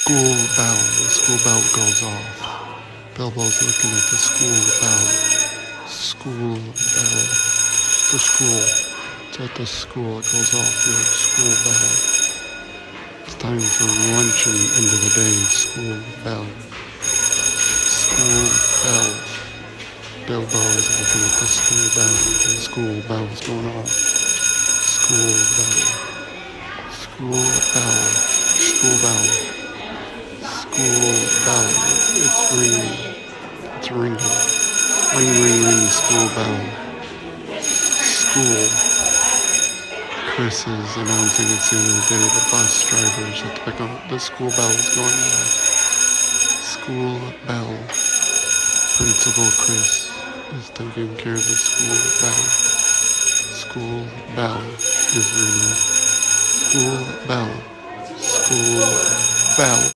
The school bell goes off. Bilbo's looking at the school bell. School bell. The school. It's at the school. It goes off your school bell. It's time for lunch and end of the day. School bell. School bell. Bilbo is looking at the school bell. The school bell's going off. School bell. School bell. School bell. School bell. It's ringing. It's ringing. Ring, ring, ring. School bell. School. Chris is announcing it's the end of the day. The bus drivers have to pick up. The school bell is going off. School bell. Principal Chris is taking care of the school bell. School bell is ringing. School bell. School bell.